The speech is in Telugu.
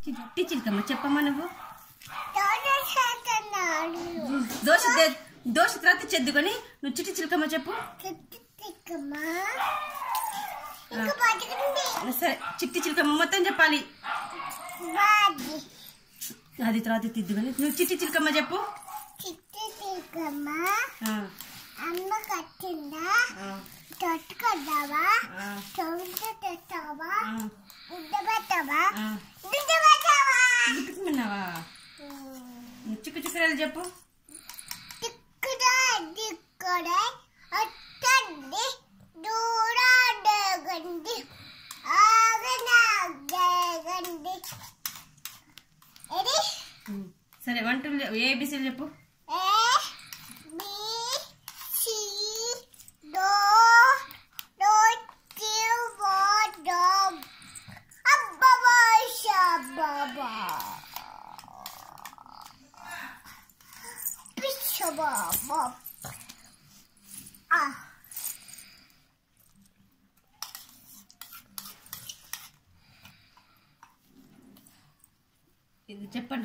చిట్టి చిలకమ్మ చెప్పమ్మా నువ్వు దోశ తర్వాత చెద్దుకొని నువ్వు చిట్టి చిలకమ్మ చెప్పు. సరే చిట్టి చిలకమ్మ మొత్తం చెప్పాలి. అది తర్వాత తిద్దుకొని నువ్వు చిట్టి చిలకమ్మ చెప్పు. చిట్టి చిలకమ్మ అమ్మ కట్టిందా తొట్టుకొద్దావా తొంత తెస్తావా గుడ్డ పెట్టవా గుడ్డ పెట్టవా విన్నావా చిక్కు చిక్కురాలు చెప్పు. చిక్కుడా దిక్కుడే అట్టండి దూరాడగండి ఆగనాగండి. సరే 1 2 ఏబిసి చెప్పు. ఇది చెప్పండి.